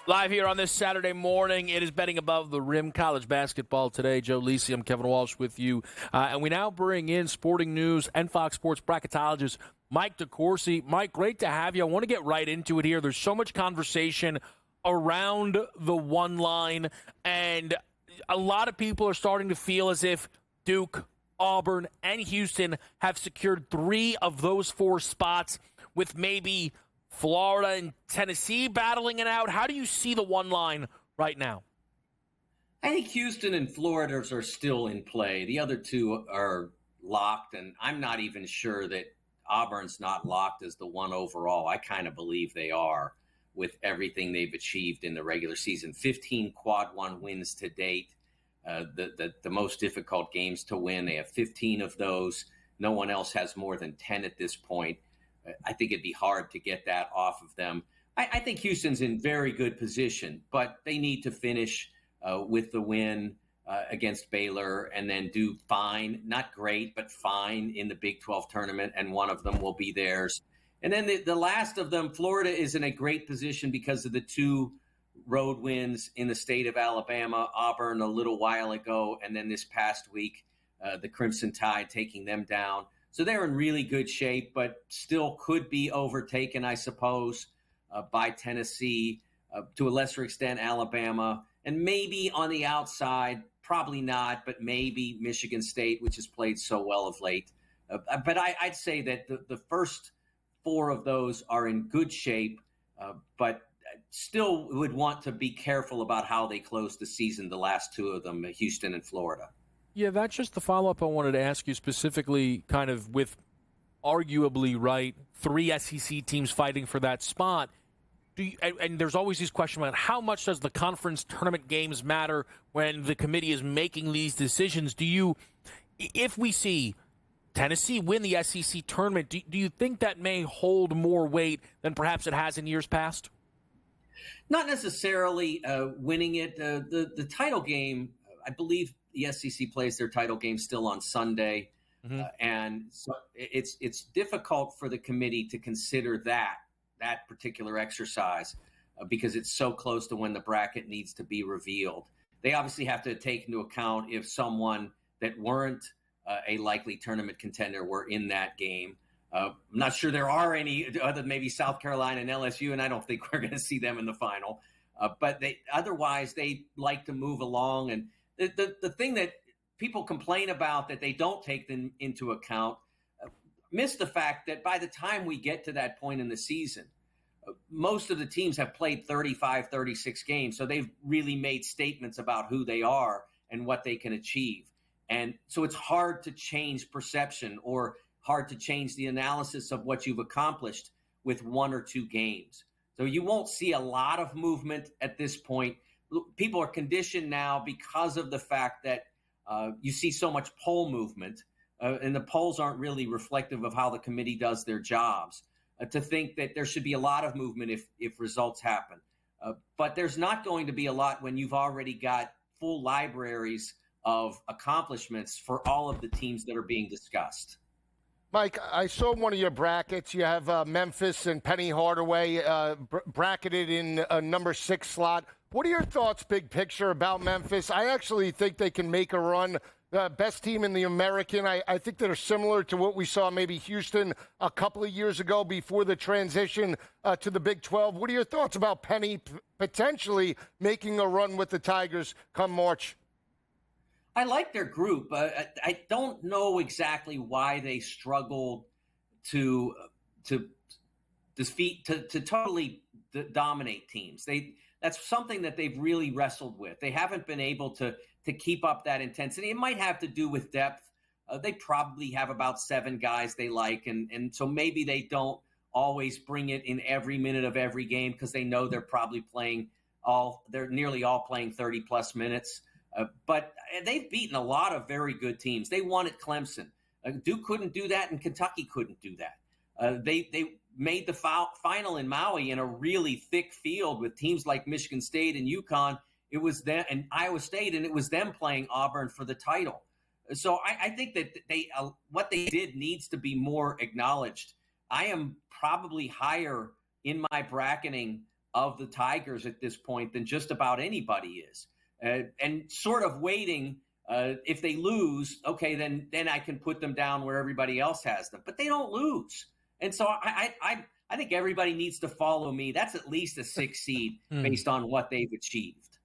Live here on this Saturday morning, it is Betting Above the Rim college basketball today. Joe Lisi, I'm Kevin Walsh with you. And we now bring in Sporting News and Fox Sports bracketologist Mike DeCourcy. Mike, great to have you. I want to get right into it here. There's so much conversation around the one line, and a lot of people are starting to feel as if Duke, Auburn, and Houston have secured 3 of those 4 spots, with maybe Florida and Tennessee battling it out. How do you see the one line right now? I think Houston and Florida are still in play. The other 2 are locked, and I'm not even sure that Auburn's not locked as the 1 overall. I kind of believe they are with everything they've achieved in the regular season. 15 quad 1 wins to date, the most difficult games to win. They have 15 of those. No one else has more than 10 at this point. I think it'd be hard to get that off of them. I think Houston's in very good position, but they need to finish with the win against Baylor and then do fine, not great, but fine in the Big 12 tournament, and one of them will be theirs. And then the last of them, Florida, is in a great position because of the 2 road wins in the state of Alabama, Auburn a little while ago, and then this past week, the Crimson Tide taking them down. So they're in really good shape, but still could be overtaken, I suppose, by Tennessee, to a lesser extent, Alabama, and maybe on the outside, probably not, but maybe Michigan State, which has played so well of late. But I'd say that the first 4 of those are in good shape, but still would want to be careful about how they close the season, the last 2 of them, Houston and Florida. Yeah, that's just the follow-up I wanted to ask you, specifically kind of with arguably, right, 3 SEC teams fighting for that spot. And there's always these questions about how much does the conference tournament games matter when the committee is making these decisions. If we see Tennessee win the SEC tournament, do you think that may hold more weight than perhaps it has in years past? Not necessarily winning it. The title game, I believe the SEC plays their title game still on Sunday. Mm-hmm. And so it's difficult for the committee to consider that particular exercise because it's so close to when the bracket needs to be revealed. They obviously have to take into account if someone that weren't a likely tournament contender were in that game. I'm not sure there are any other than maybe South Carolina and LSU, and I don't think we're going to see them in the final. But otherwise, they like to move along. And the thing that people complain about that they don't take them into account, miss the fact that by the time we get to that point in the season, most of the teams have played 35, 36 games. So they've really made statements about who they are and what they can achieve. And so it's hard to change perception or hard to change the analysis of what you've accomplished with 1 or 2 games. So you won't see a lot of movement at this point. People are conditioned now because of the fact that you see so much poll movement, and the polls aren't really reflective of how the committee does their jobs, to think that there should be a lot of movement if results happen. But there's not going to be a lot when you've already got full libraries of accomplishments for all of the teams that are being discussed. Mike, I saw one of your brackets. You have Memphis and Penny Hardaway bracketed in a number 6 slot. What are your thoughts, big picture, about Memphis? I actually think they can make a run. Best team in the American. I think they're similar to what we saw maybe Houston a couple of years ago before the transition to the Big 12. What are your thoughts about Penny potentially making a run with the Tigers come March? I like their group. I don't know exactly why they struggled to defeat, to totally dominate teams. That's something that they've really wrestled with. They haven't been able to keep up that intensity. It might have to do with depth. They probably have about 7 guys they like, and so maybe they don't always bring it in every minute of every game because they know they're probably they're nearly all playing 30-plus minutes. But they've beaten a lot of very good teams. They won at Clemson. Duke couldn't do that, and Kentucky couldn't do that. They made the final in Maui in a really thick field with teams like Michigan State and UConn. It was them and Iowa State, and it was them playing Auburn for the title. So I think that what they did needs to be more acknowledged. I am probably higher in my bracketing of the Tigers at this point than just about anybody is. And sort of waiting, if they lose, okay, then I can put them down where everybody else has them. But they don't lose. And so I think everybody needs to follow me. That's at least a 6 seed based on what they've achieved.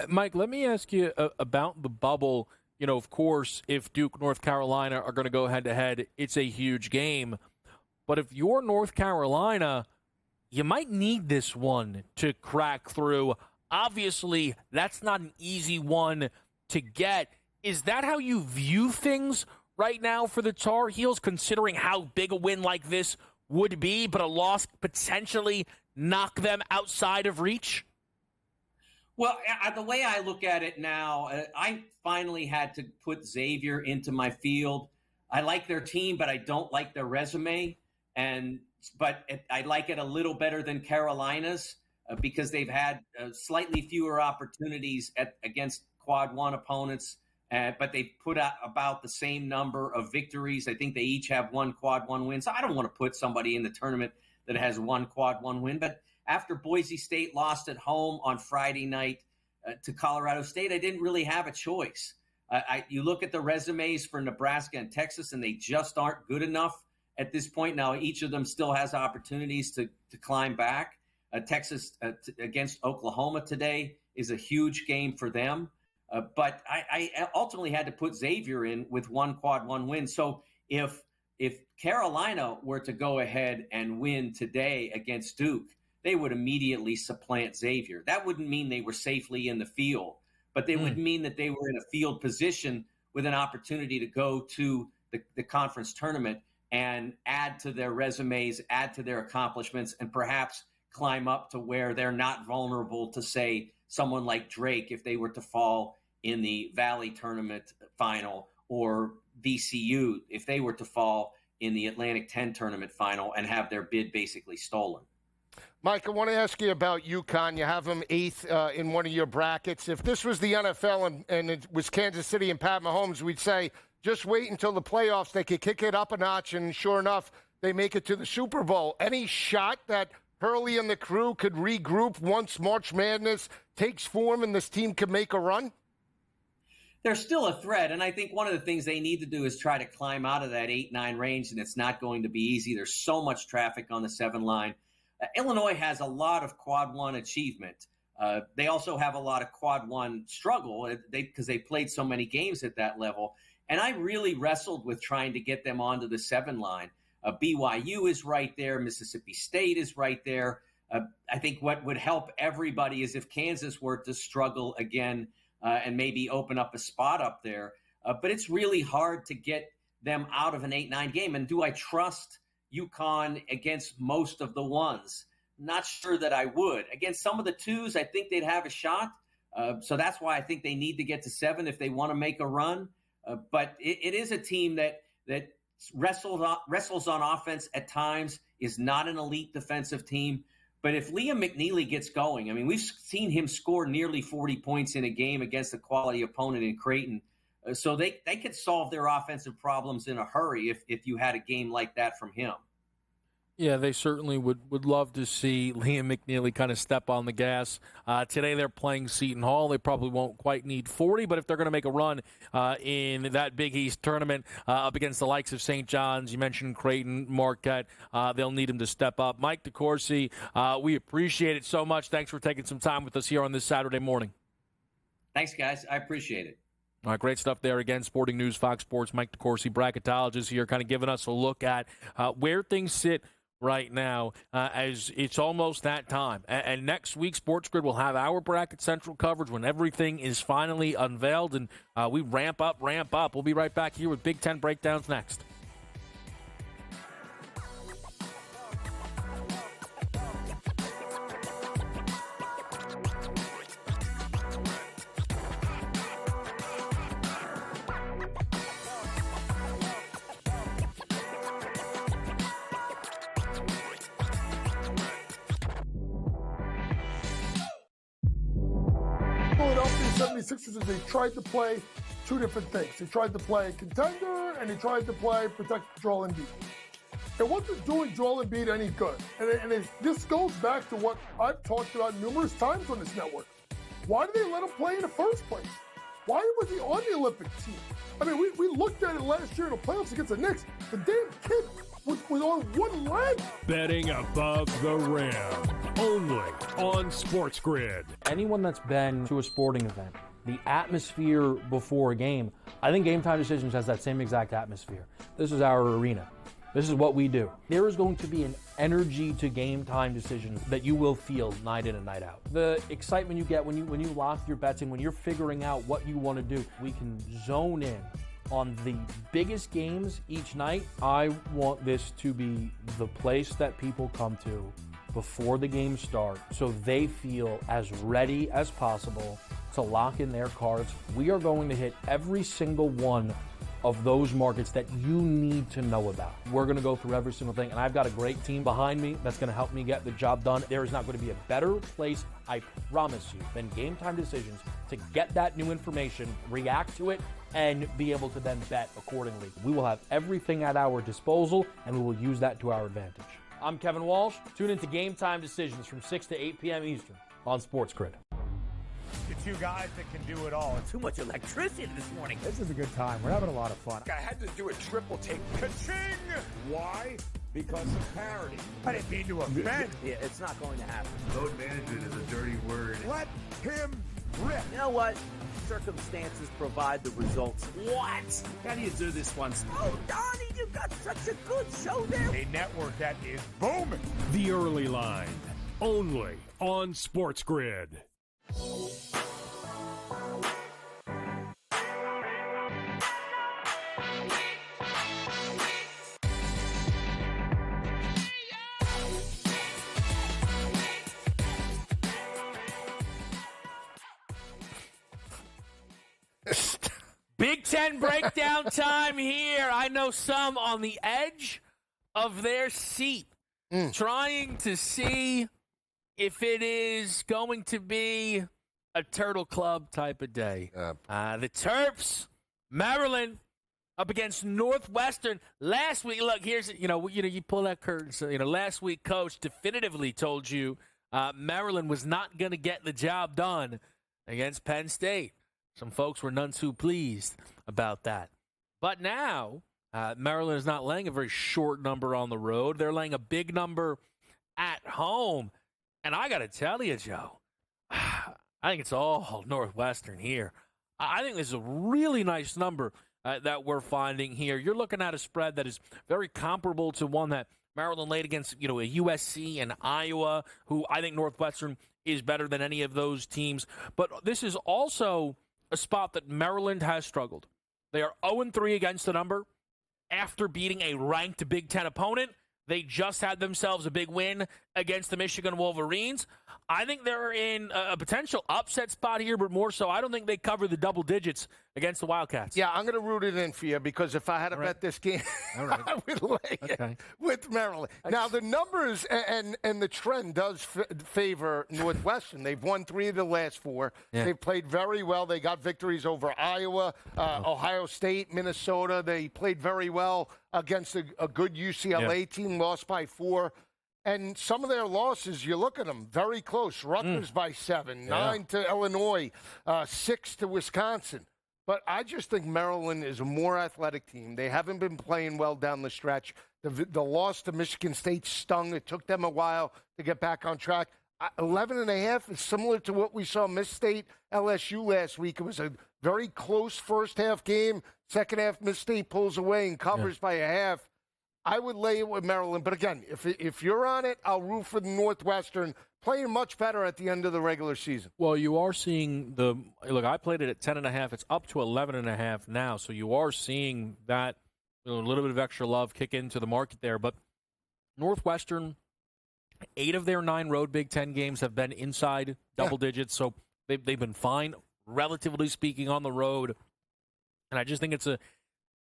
Mike, let me ask you about the bubble. You know, of course, if Duke, North Carolina are going to go head-to-head, it's a huge game. But if you're North Carolina, you might need this one to crack through. Obviously, that's not an easy one to get. Is that how you view things right now for the Tar Heels, considering how big a win like this would be, but a loss potentially knock them outside of reach? Well, the way I look at it now, I finally had to put Xavier into my field. I like their team, but I don't like their resume. But I like it a little better than Carolina's because they've had slightly fewer opportunities against quad one opponents, but they've put out about the same number of victories. I think they each have one quad one win. So I don't want to put somebody in the tournament that has one quad one win. But after Boise State lost at home on Friday night to Colorado State, I didn't really have a choice. You look at the resumes for Nebraska and Texas, and they just aren't good enough at this point. Now, each of them still has opportunities to climb back. Texas against Oklahoma today is a huge game for them. But I ultimately had to put Xavier in with one quad one win. So if Carolina were to go ahead and win today against Duke, they would immediately supplant Xavier. That wouldn't mean they were safely in the field, but they would mean that they were in a field position with an opportunity to go to the conference tournament and add to their resumes, add to their accomplishments, and perhaps climb up to where they're not vulnerable to, say, someone like Drake if they were to fall in the Valley Tournament final, or VCU if they were to fall in the Atlantic 10 Tournament final and have their bid basically stolen. Mike, I want to ask you about UConn. You have them 8th in one of your brackets. If this was the NFL and it was Kansas City and Pat Mahomes, we'd say just wait until the playoffs. They could kick it up a notch, and sure enough, they make it to the Super Bowl. Any shot that Hurley and the crew could regroup once March Madness takes form and this team could make a run? They're still a threat, and I think one of the things they need to do is try to climb out of that 8-9 range, and it's not going to be easy. There's so much traffic on the 7 line. Illinois has a lot of quad one achievement. They also have a lot of quad one struggle because they played so many games at that level. And I really wrestled with trying to get them onto the 7 line. BYU is right there. Mississippi State is right there. I think what would help everybody is if Kansas were to struggle again and maybe open up a spot up there. But it's really hard to get them out of an 8-9 game. And do I trust UConn against most of the ones? Not sure that I would. Against some of the 2s, I think they'd have a shot. So that's why I think they need to get to 7 if they want to make a run. But it is a team that wrestles on offense at times, is not an elite defensive team. But if Liam McNeely gets going, I mean, we've seen him score nearly 40 points in a game against a quality opponent in Creighton. So they could solve their offensive problems in a hurry if you had a game like that from him. Yeah, they certainly would love to see Liam McNeely kind of step on the gas. Today they're playing Seton Hall. They probably won't quite need 40, but if they're going to make a run in that Big East tournament up against the likes of St. John's, you mentioned Creighton, Marquette, they'll need him to step up. Mike DeCourcy, we appreciate it so much. Thanks for taking some time with us here on this Saturday morning. Thanks, guys. I appreciate it. All right, great stuff there. Again, Sporting News, Fox Sports, Mike DeCourcy, bracketologist here, kind of giving us a look at where things sit right now as it's almost that time. And next week, SportsGrid will have our Bracket Central coverage when everything is finally unveiled, and we ramp up. We'll be right back here with Big Ten breakdowns next. Philadelphia 76ers, they tried to play two different things. They tried to play contender, and they tried to play protect, control, and defense. it wasn't doing Joel Embiid any good. And this goes back to what I've talked about numerous times on this network. Why did they let him play in the first place? Why was he on the Olympic team? I mean, we looked at it last year in the playoffs against the Knicks. The damn kid was on one leg. Betting above the rim, only on SportsGrid. Anyone that's been to a sporting event, the atmosphere before a game, I think Game Time Decisions has that same exact atmosphere. This is our arena. This is what we do. There is going to be an energy to Game Time Decisions that you will feel night in and night out. The excitement you get when you lock your bets in, when you're figuring out what you want to do, we can zone in on the biggest games each night. I want this to be the place that people come to before the games start so they feel as ready as possible to lock in their cards. We are going to hit every single one of those markets that you need to know about. We're going to go through every single thing, and I've got a great team behind me that's going to help me get the job done. There is not going to be a better place, I promise you, than Game Time Decisions to get that new information, react to it, and be able to then bet accordingly. We will have everything at our disposal, and we will use that to our advantage. I'm Kevin Walsh. Tune into Game Time Decisions from 6 to 8 p.m. Eastern on SportsGrid. The two guys that can do it all. Too much electricity this morning. This is a good time. We're having a lot of fun. I had to do a triple take. Ka-ching! Why? Because of parity. I didn't mean to offend. Yeah, it's not going to happen. Load management is a dirty word. Let him rip. You know what? Circumstances provide the results. What? How do you do this once? Oh, Donnie, you got such a good show there. A network that is booming. The Early Line, only on SportsGrid. Big Ten breakdown time here. I know some on the edge of their seat, trying to see if it is going to be a Turtle Club type of day. The Terps, Maryland, up against Northwestern. Last week, look, here's, you pull that curtain. So, last week, Coach definitively told you Maryland was not going to get the job done against Penn State. Some folks were none too pleased about that. But now, Maryland is not laying a very short number on the road. They're laying a big number at home. And I got to tell you, Joe, I think it's all Northwestern here. I think this is a really nice number that we're finding here. You're looking at a spread that is very comparable to one that Maryland laid against, a USC and Iowa, who I think Northwestern is better than any of those teams. But this is also a spot that Maryland has struggled. They are 0-3 against the number after beating a ranked Big Ten opponent. They just had themselves a big win against the Michigan Wolverines. I think they're in a potential upset spot here, but more so, I don't think they cover the double digits against the Wildcats. Yeah, I'm going to root it in for you because if I had to bet this game, I would lay it with Maryland. Now, the numbers and the trend does favor Northwestern. They've won 3 of the last 4. Yeah. They've played very well. They got victories over Iowa, Ohio State, Minnesota. They played very well against a good UCLA team, lost by 4. And some of their losses, you look at them, very close. Rutgers by 7, 9 to Illinois, 6 to Wisconsin. But I just think Maryland is a more athletic team. They haven't been playing well down the stretch. The loss to Michigan State stung. It took them a while to get back on track. 11.5 is similar to what we saw Miss State LSU last week. It was a very close first half game. Second half, Miss State pulls away and covers by a half. I would lay it with Maryland. But again, if you're on it, I'll root for the Northwestern, playing much better at the end of the regular season. Well, you are seeing look, I played it at 10.5. It's up to 11.5 now. So you are seeing that a little bit of extra love kick into the market there. But Northwestern, 8 of their 9 road Big Ten games have been inside double digits. So they've been fine, relatively speaking, on the road. And I just think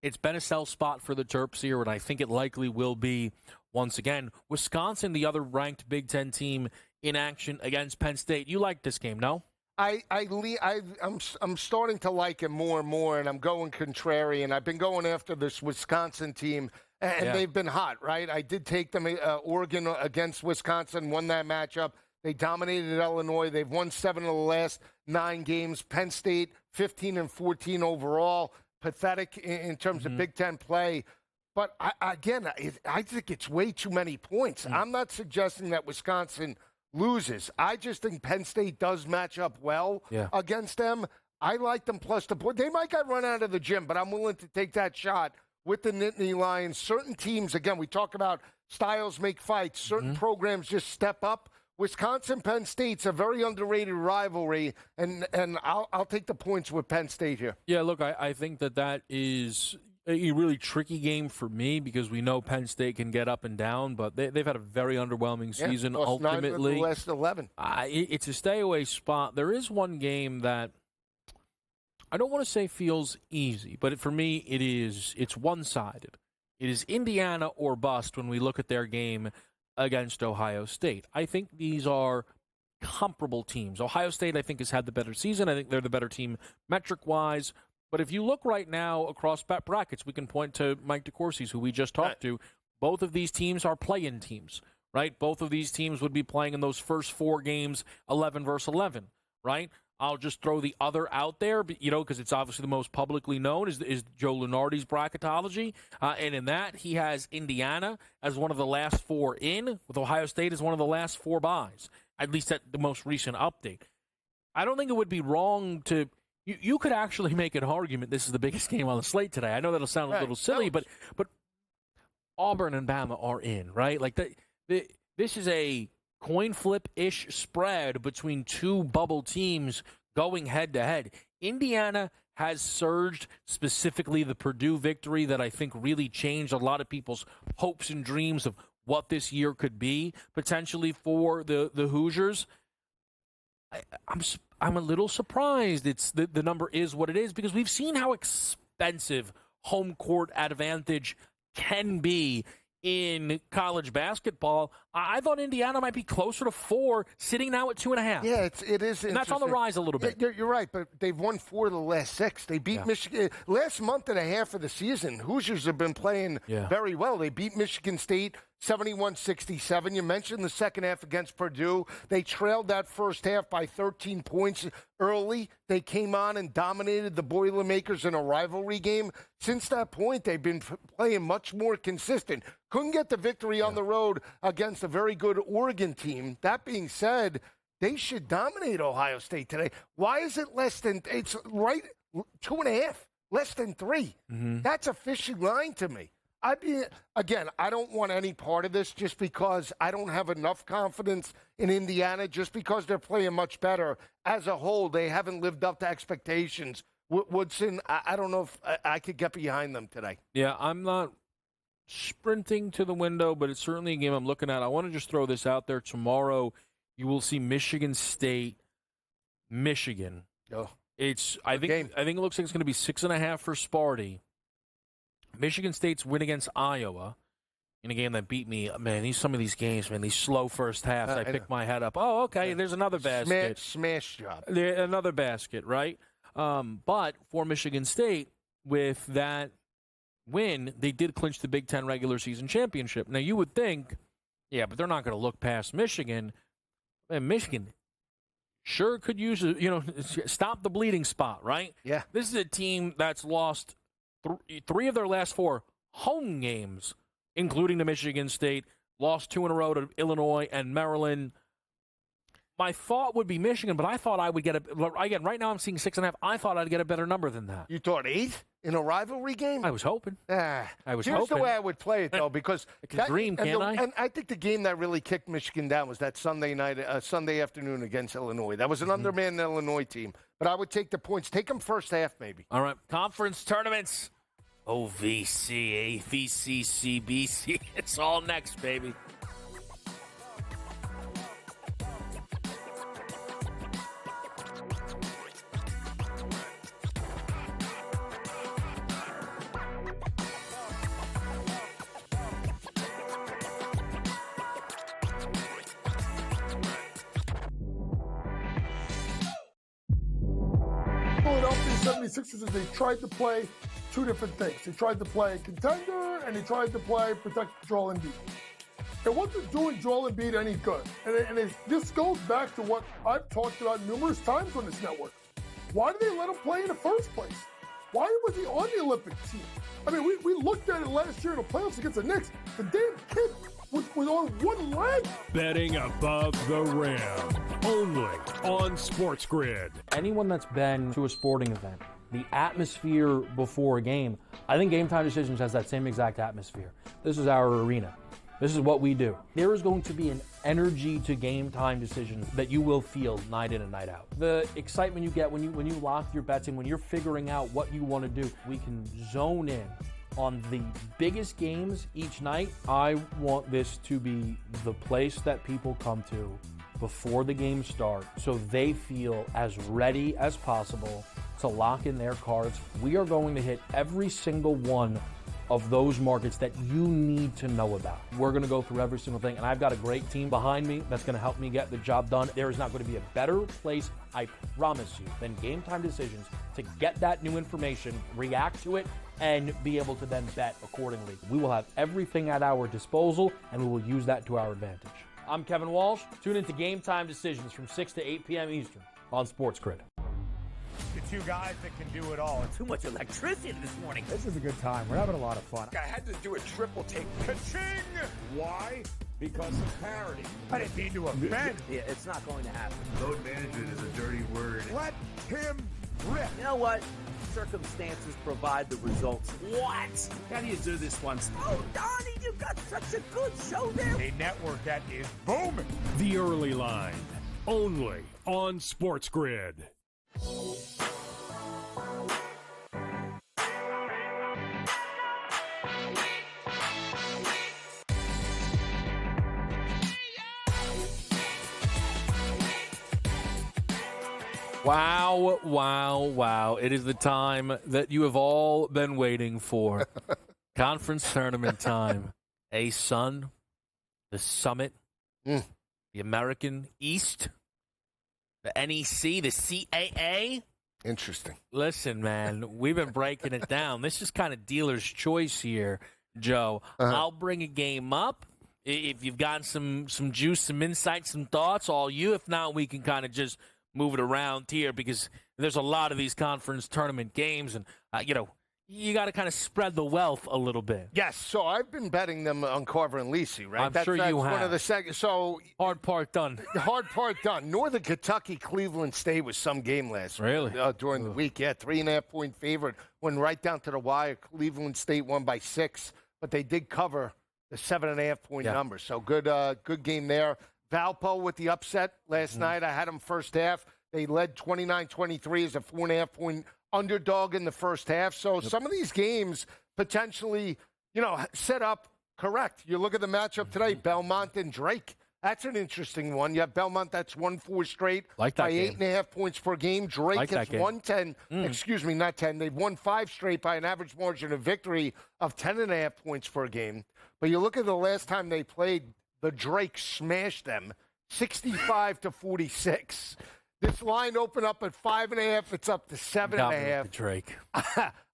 it's been a sell spot for the Terps here, and I think it likely will be once again. Wisconsin, the other ranked Big Ten team in action against Penn State. You like this game, no? I'm starting to like it more and more, and I'm going contrarian. I've been going after this Wisconsin team and they've been hot, right? I did take them, Oregon against Wisconsin, won that matchup. They dominated Illinois. They've won 7 of the last 9 games. Penn State, 15-14 overall. Pathetic in terms of Big Ten play. But, I think it's way too many points. I'm not suggesting that Wisconsin loses. I just think Penn State does match up well against them. I like them plus the point. They might get run out of the gym, but I'm willing to take that shot with the Nittany Lions. Certain teams, again, we talk about styles make fights. Certain programs just step up. Wisconsin, Penn State's a very underrated rivalry, and I'll take the points with Penn State here. Yeah, look, I think that is a really tricky game for me because we know Penn State can get up and down, but they've had a very underwhelming season. Lost 9 of ultimately, the last 11. It's a stay away spot. There is one game that I don't want to say feels easy, but for me it's one-sided. It is Indiana or bust when we look at their game against Ohio State. I think these are comparable teams. Ohio State, I think, has had the better season. I think they're the better team metric-wise. But if you look right now across brackets, we can point to Mike DeCourcy's, who we just talked to. Both of these teams are play-in teams, right? Both of these teams would be playing in those first 4 games, 11 versus 11, right? I'll just throw the other out there, because it's obviously the most publicly known, is Joe Lunardi's bracketology. And in that, he has Indiana as one of the last 4 in, with Ohio State as one of the last 4 buys, at least at the most recent update. I don't think it would be wrong to – you could actually make an argument this is the biggest game on the slate today. I know that'll sound a little silly, but Auburn and Bama are in, right? Like, this is a – coin flip-ish spread between 2 bubble teams going head-to-head. Indiana has surged, specifically the Purdue victory that I think really changed a lot of people's hopes and dreams of what this year could be, potentially for the Hoosiers. I'm a little surprised it's the number is what it is, because we've seen how expensive home court advantage can be in college basketball. I thought Indiana might be closer to 4, sitting now at 2.5. Yeah, it is. And that's on the rise a little bit. You're right, but they've won 4 of the last 6. They beat Michigan. Last month and a half of the season, Hoosiers have been playing very well. They beat Michigan State 71-67. You mentioned the second half against Purdue. They trailed that first half by 13 points early. They came on and dominated the Boilermakers in a rivalry game. Since that point, they've been playing much more consistent. Couldn't get the victory on the road against a very good Oregon team. That being said, they should dominate Ohio State today. Why is it less than – it's right 2.5, less than 3. That's a fishing line to me. I don't want any part of this just because I don't have enough confidence in Indiana, just because they're playing much better. As a whole, they haven't lived up to expectations. Woodson, I don't know if I could get behind them today. Yeah, I'm not sprinting to the window, but it's certainly a game I'm looking at. I want to just throw this out there. Tomorrow, you will see Michigan State, Michigan. Oh, I think it looks like it's going to be 6.5 for Sparty. Michigan State's win against Iowa in a game that beat me. Man, some of these games, man, these slow first halves, I pick my head up. Oh, okay, there's another basket. Smash job. Another basket, right? But for Michigan State, with that win, they did clinch the Big Ten regular season championship. Now, you would think, but they're not going to look past Michigan. And Michigan sure could use, stop the bleeding spot, right? Yeah. This is a team that's lost 3 of their last 4 home games, including to Michigan State, lost 2 in a row to Illinois and Maryland. My thought would be Michigan, but I thought I would get again, right now I'm seeing 6.5. I thought I'd get a better number than that. You thought 8 in a rivalry game? I was hoping. Here's the way I would play it, though, because I can dream, can't I? And I think the game that really kicked Michigan down was that Sunday afternoon against Illinois. That was an undermanned Illinois team. But I would take the points. Take them first half, maybe. All right. Conference tournaments. OVC, AVC, CBC. It's all next, baby. Philadelphia 76ers is they tried to play two different things. They tried to play contender, and they tried to play protect Joel Embiid. It wasn't doing Joel Embiid any good. And this goes back to what I've talked about numerous times on this network. Why did they let him play in the first place? Why was he on the Olympic team? I mean, we looked at it last year in the playoffs against the Knicks. The damn kid was on one leg. Betting above the rim. Only on SportsGrid. Anyone that's been to a sporting event, the atmosphere before a game, I think Game Time Decisions has that same exact atmosphere. This is our arena. This is what we do. There is going to be an energy to Game Time Decisions that you will feel night in and night out. The excitement you get when you lock your bets in, when you're figuring out what you want to do, we can zone in on the biggest games each night. I want this to be the place that people come to before the games start so they feel as ready as possible to lock in their cards. We are going to hit every single one of those markets that you need to know about. We're going to go through every single thing, and I've got a great team behind me that's going to help me get the job done. There is not going to be a better place, I promise you, than Game Time Decisions to get that new information, react to it, and be able to then bet accordingly. We will have everything at our disposal, and we will use that to our advantage. I'm Kevin Walsh. Tune into Game Time Decisions from 6 to 8 p.m. Eastern on SportsGrid. The two guys that can do it all. Too much electricity this morning. This is a good time. We're having a lot of fun. I had to do a triple take. Ka-ching! Why? Because of parity. I didn't mean to offend. Yeah, it's not going to happen. Load management is a dirty word. Let him rip. You know what? Circumstances provide the results. What? How do you do this one? Oh, Donnie, you got such a good show there. A network that is booming. The Early Line. Only on SportsGrid. Wow, wow, wow. It is the time that you have all been waiting for. Conference tournament time. A-Sun, the Summit, the American East, the NEC, the CAA. Interesting. Listen, man, we've been breaking it down. This is kind of dealer's choice here, Joe. I'll bring a game up. If you've got some juice, some insight, some thoughts, all you. If not, we can kind of just move it around here because there's a lot of these conference tournament games, and you got to kind of spread the wealth a little bit. Yes, so I've been betting them on Carver and Lisi, right? I'm sure you have. One of the so hard part done. Hard part done. Northern Kentucky, Cleveland State was some game last really during the week. Yeah, 3.5-point favorite. Went right down to the wire. Cleveland State won by 6, but they did cover the 7.5-point number. So good game there. Valpo with the upset last night. I had them first half. They led 29-23 as a 4.5-point underdog in the first half. So some of these games potentially, set up correct. You look at the matchup today, Belmont and Drake. That's an interesting one. You have Belmont that's won 4 straight like that by game. 8.5 points per game. Drake like has won 10. Excuse me, not 10. They've won 5 straight by an average margin of victory of 10.5 points per game. But you look at the last time they played, the Drake smashed them 65-46. This line opened up at 5.5. It's up to 7.5. The Drake.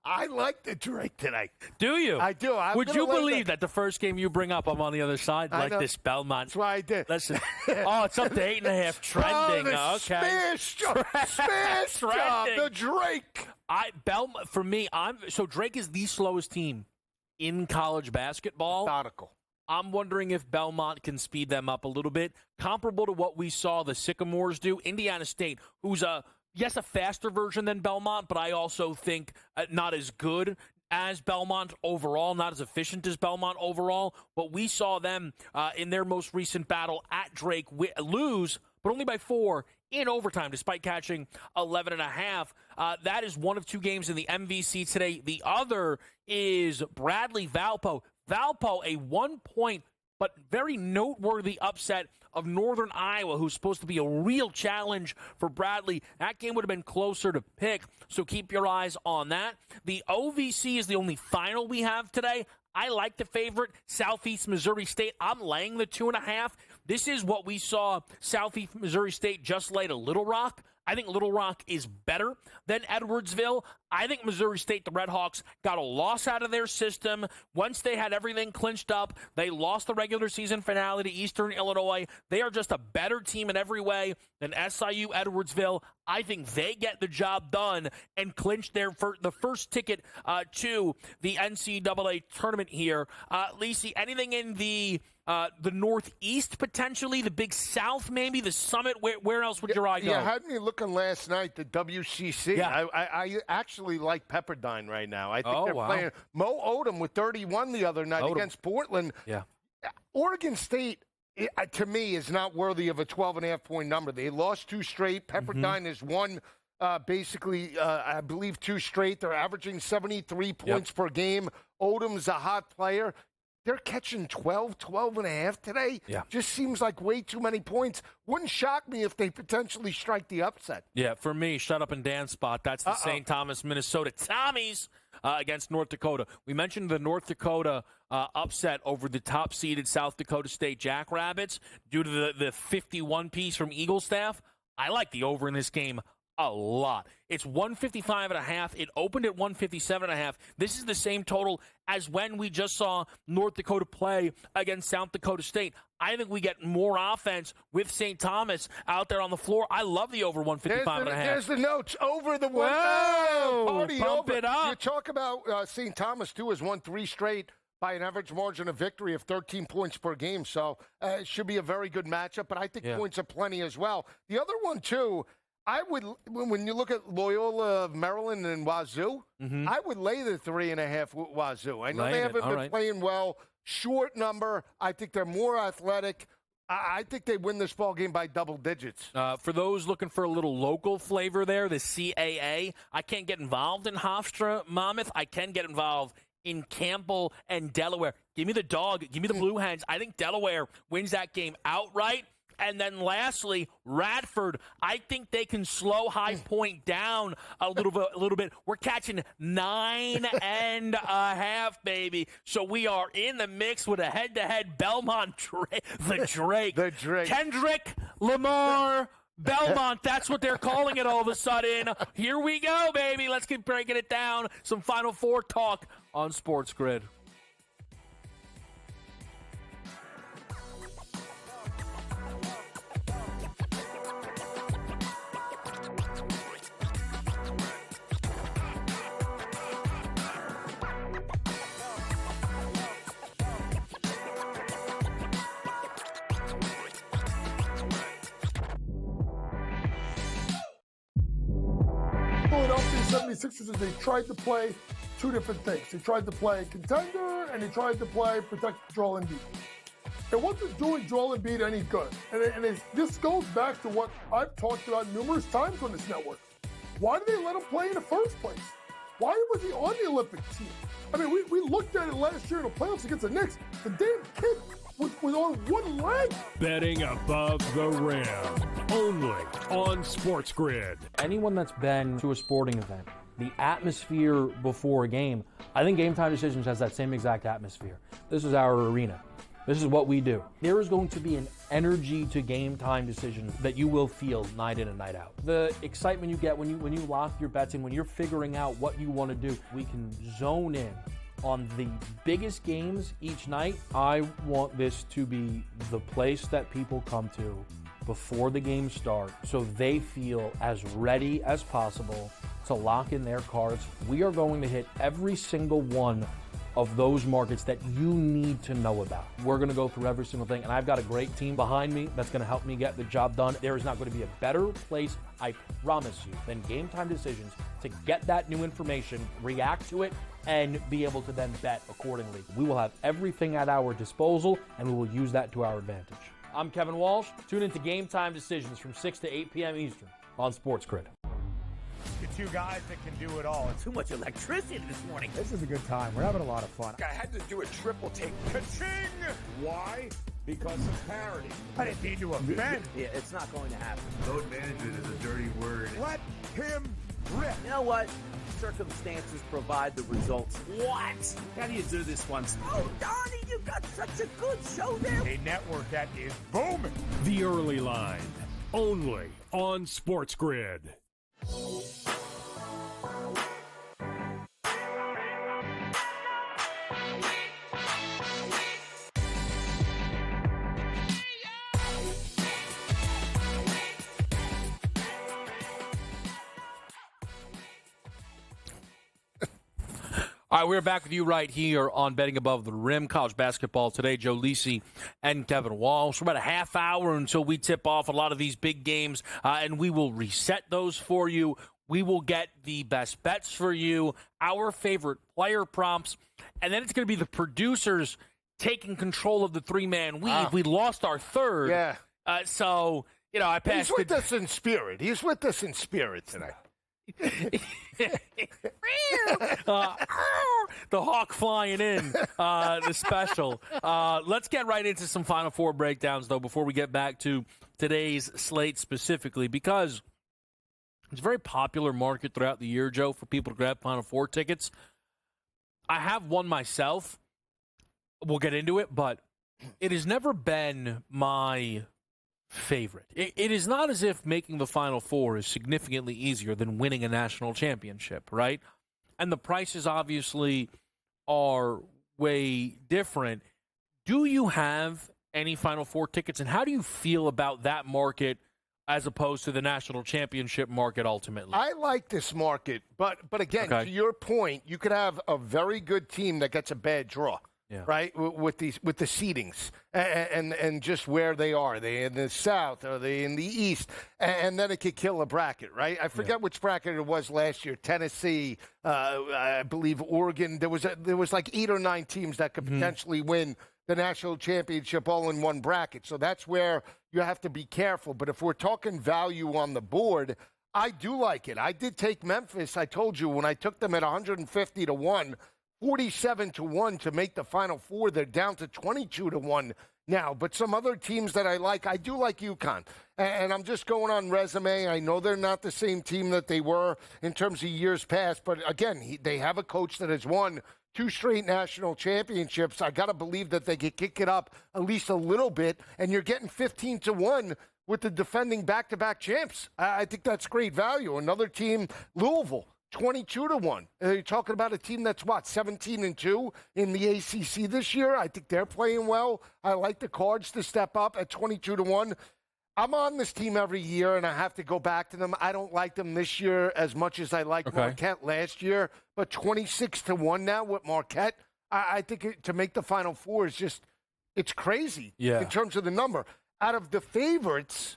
I like the Drake today. Do you? I do. Would you believe that the first game you bring up, I'm on the other side? Like this Belmont. That's why I did. Listen. It's up to 8.5 trending. Okay. Smash job. The Drake. Belmont, for me, so Drake is the slowest team in college basketball. Methodical. I'm wondering if Belmont can speed them up a little bit, comparable to what we saw the Sycamores do. Indiana State, who's a faster version than Belmont, but I also think not as good as Belmont overall, not as efficient as Belmont overall. But we saw them in their most recent battle at Drake lose, but only by 4 in overtime, despite catching 11.5. That is one of 2 games in the MVC today. The other is Bradley Valpo. Valpo, a 1-point but very noteworthy upset of Northern Iowa, who's supposed to be a real challenge for Bradley. That game would have been closer to pick, so keep your eyes on that. The OVC is the only final we have today. I like the favorite, Southeast Missouri State. I'm laying the 2.5. This is what we saw Southeast Missouri State just laid a Little Rock. I think Little Rock is better than Edwardsville. I think Missouri State, the Redhawks, got a loss out of their system. Once they had everything clinched up, they lost the regular season finale to Eastern Illinois. They are just a better team in every way than SIU Edwardsville. I think they get the job done and clinch the first ticket to the NCAA tournament here. Lisi, anything in the Northeast potentially, the Big South maybe, the Summit? Where else would your eye go? Yeah, had me looking last night, the WCC. Yeah. I actually like Pepperdine right now. I think they're playing Mo Odom with 31 the other night against Portland. Yeah. Oregon State, to me, is not worthy of a 12.5-point number. They lost 2 straight. Pepperdine has won basically, I believe, 2 straight. They're averaging 73 points per game. Odom's a hot player. They're catching 12.5 today. Yeah. Just seems like way too many points. Wouldn't shock me if they potentially strike the upset. Yeah, for me, shut up and dance spot. That's the St. Thomas, Minnesota Tommies against North Dakota. We mentioned the North Dakota upset over the top-seeded South Dakota State Jackrabbits due to the 51 piece from Eagle staff. I like the over in this game a lot. It's 155.5. It opened at 157.5. This is the same total as when we just saw North Dakota play against South Dakota State. I think we get more offense with St. Thomas out there on the floor. I love the over 155.5. There's the notes. Over the one. Whoa! Party Bump over. it up. You talk about St. Thomas, too, has won 3 straight by an average margin of victory of 13 points per game. So it should be a very good matchup, but I think points are plenty as well. The other one, too, I would, when you look at Loyola, Maryland, and Wazoo, I would lay the 3.5 with Wazoo. I know they haven't been playing well. Short number. I think they're more athletic. I think they win this ball game by double digits. For those looking for a little local flavor there, the CAA, I can't get involved in Hofstra, Monmouth. I can get involved in Campbell and Delaware. Give me the dog. Give me the Blue Hens. I think Delaware wins that game outright. And then lastly, Radford, I think they can slow High Point down a little bit. We're catching 9.5, baby. So we are in the mix with a head-to-head Belmont the Drake. Kendrick Lamar Belmont, that's what they're calling it all of a sudden. Here we go, baby. Let's keep breaking it down. Some Final Four talk on SportsGrid. Philadelphia 76ers, they tried to play 2 different things. They tried to play contender, and they tried to play protect Joel Embiid. It wasn't doing Joel Embiid any good. And this goes back to what I've talked about numerous times on this network. Why did they let him play in the first place? Why was he on the Olympic team? I mean, we looked at it last year in the playoffs against the Knicks. The damn kid was on one leg. Betting above the rim. Only on SportsGrid. Anyone that's been to a sporting event, the atmosphere before a game, I think Game Time Decisions has that same exact atmosphere. This is our arena. This is what we do. There is going to be an energy to Game Time Decisions that you will feel night in and night out. The excitement you get when you lock your bets in, when you're figuring out what you want to do, we can zone in on the biggest games each night. I want this to be the place that people come to before the games start so they feel as ready as possible to lock in their cards. We are going to hit every single one of those markets that you need to know about. We're going to go through every single thing, and I've got a great team behind me that's going to help me get the job done. There is not going to be a better place, I promise you, than Game Time Decisions to get that new information, react to it, and be able to then bet accordingly. We will have everything at our disposal, and we will use that to our advantage. I'm Kevin Walsh. Tune into Game Time Decisions from 6 to 8 p.m. Eastern on SportsGrid. The 2 guys that can do it all. Too much electricity this morning. This is a good time. We're having a lot of fun. I had to do a triple take. Ka-ching! Why? Because of parity. I didn't mean to offend. Yeah, it's not going to happen. Load management is a dirty word. Let him rip. You know what? Circumstances provide the results. What? How do you do this once? Oh, Donnie, you got such a good show there. A network that is booming. The Early Line. only on SportsGrid. All right, we're back with you right here on Betting Above the Rim. College basketball today, Joe Lisi and Kevin Walsh. We're about a half hour until we tip off a lot of these big games, and we will reset those for you. We will get the best bets for you, our favorite player prompts, and then it's going to be the producers taking control of the three-man weave. Wow. We lost our third. Yeah. So, I passed He's with us in spirit. He's with us in spirit tonight. The hawk flying in, the special. Let's get right into some Final Four breakdowns, though, before we get back to today's slate specifically, because it's a very popular market throughout the year, Joe, for people to grab Final Four tickets. I have one myself. We'll get into it, but it has never been my favorite. It is not as if making the Final Four is significantly easier than winning a national championship, right? And the prices obviously are way different. Do you have any Final Four tickets, and how do you feel about that market as opposed to the national championship market ultimately? I like this market, but again, to your point, you could have a very good team that gets a bad draw. Yeah. Right, with the seedings and just where they are. Are they in the South? Are they in the East? And then it could kill a bracket, right? I forget which bracket it was last year. Tennessee, I believe Oregon. There was like 8 or 9 teams that could potentially win the national championship all in one bracket. So that's where you have to be careful. But if we're talking value on the board, I do like it. I did take Memphis. I told you when I took them at 150 to 1. 47 to 1 to make the Final Four. They're down to 22 to 1 now. But some other teams that I do like UConn. And I'm just going on resume. I know they're not the same team that they were in terms of years past. But again, they have a coach that has won 2 straight national championships. I got to believe that they could kick it up at least a little bit. And you're getting 15 to 1 with the defending back-to-back champs. I think that's great value. Another team, Louisville. 22 to 1. You're talking about a team that's 17 and 2 in the ACC this year. I think they're playing well. I like the Cards to step up at 22 to 1. I'm on this team every year, and I have to go back to them. I don't like them this year as much as I liked Marquette last year, but 26 to 1 now with Marquette. I think to make the Final Four is just, it's crazy in terms of the number. Out of the favorites,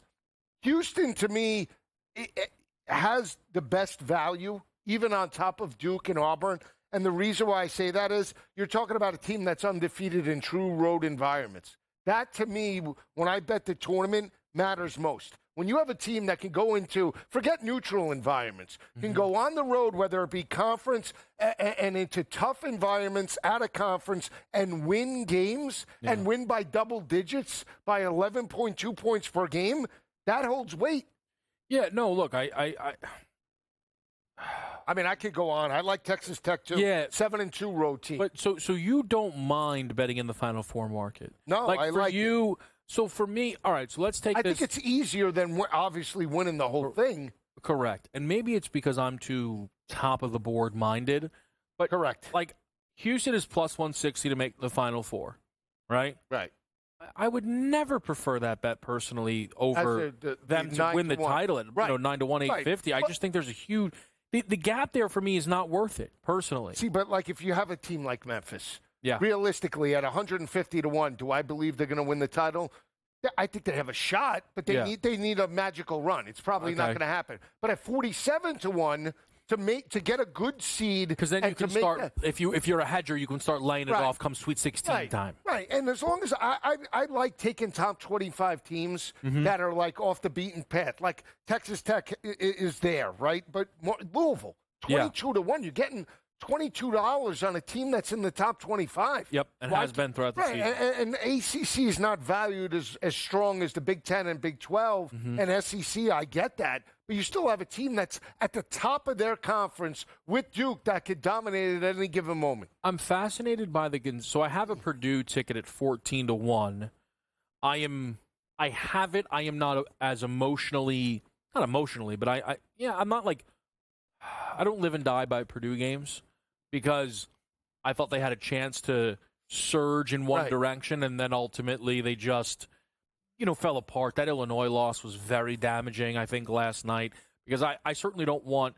Houston, to me, it has the best value, even on top of Duke and Auburn. And the reason why I say that is you're talking about a team that's undefeated in true road environments. That, to me, when I bet the tournament, matters most. When you have a team that can go into, forget neutral environments, can go on the road, whether it be conference and into tough environments at a conference and win games and win by double digits, by 11.2 points per game, that holds weight. Yeah, no, look, I mean, I could go on. I like Texas Tech, too. Yeah. 7-2 road team. But so you don't mind betting in the Final Four market? No, I like you. So for me, all right, so let's take this. I think it's easier than obviously winning the whole thing. Correct. And maybe it's because I'm too top of the board minded. But correct. Like, Houston is plus 160 to make the Final Four, right? Right. I would never prefer that bet personally over them to win the title at 9 to 1, 850. I just think there's a huge the gap there for me is not worth it personally. See, but like if you have a team like Memphis, realistically at 150 to 1, do I believe they're going to win the title? I think they have a shot, but they need a magical run. It's probably not going to happen. But at 47 to 1. To get a good seed, because then you can start. If you're a hedger, you can start laying it off come Sweet 16 time. Right, and as long as I like taking top 25 teams that are like off the beaten path, like Texas Tech is there, right? But Louisville, 22 to 1, you're getting $22 on a team that's in the top 25. Yep, and has been throughout the season. And ACC is not valued as strong as the Big Ten and Big 12 and SEC. I get that. But you still have a team that's at the top of their conference with Duke that could dominate at any given moment. I'm fascinated by so I have a Purdue ticket at 14 to 1. I am I have it. I am not as emotionally, not emotionally, but I'm not like, I don't live and die by Purdue games because I thought they had a chance to surge in one direction, and then ultimately they just, fell apart. That Illinois loss was very damaging, I think, last night, because I certainly don't want,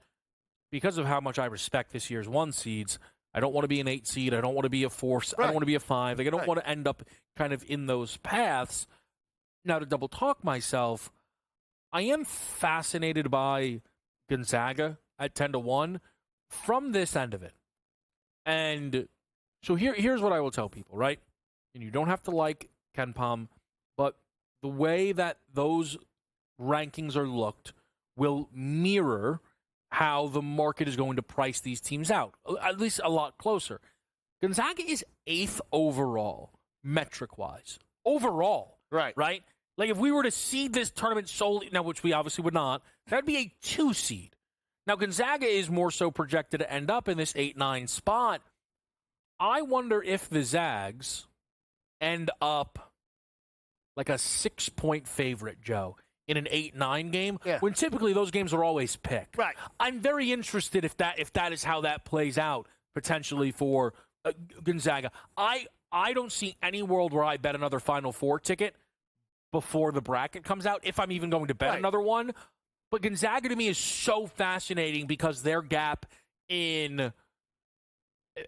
because of how much I respect this year's 1 seeds, I don't want to be an 8 seed. I don't want to be a 4. I don't want to be a 5. Like, I don't want to end up kind of in those paths. Now, to double talk myself, I am fascinated by Gonzaga at 10-1 from this end of it. And so here's what I will tell people, right? And you don't have to like KenPom, but the way that those rankings are looked will mirror how the market is going to price these teams out, at least a lot closer. Gonzaga is 8th overall, metric-wise. Overall. Right? Like, if we were to seed this tournament solely, now, which we obviously would not, that would be a 2 seed. Now, Gonzaga is more so projected to end up in this 8-9 spot. I wonder if the Zags end up like a 6-point favorite, Joe, in an 8-9 game, when typically those games are always picked. Right. I'm very interested if that is how that plays out potentially for Gonzaga. I don't see any world where I bet another Final Four ticket before the bracket comes out, if I'm even going to bet another one. But Gonzaga to me is so fascinating because their gap in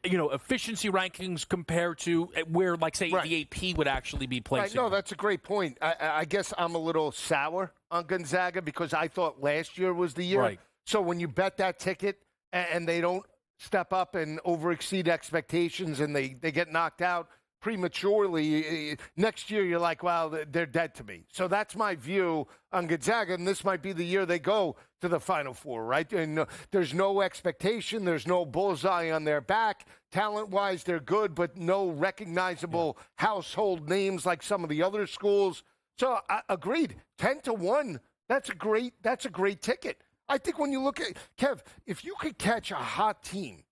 efficiency rankings compared to where, like, say, the AP would actually be placing. No, that's a great point. I guess I'm a little sour on Gonzaga because I thought last year was the year. Right. So when you bet that ticket and they don't step up and overexceed expectations and they get knocked out prematurely, next year you're like, well, they're dead to me. So that's my view on Gonzaga, and this might be the year they go to the Final Four, right? And there's no expectation. There's no bullseye on their back. Talent-wise, they're good, but no recognizable household names like some of the other schools. So agreed, 10-1, that's a great ticket. I think when you look at, Kev, if you could catch a hot team,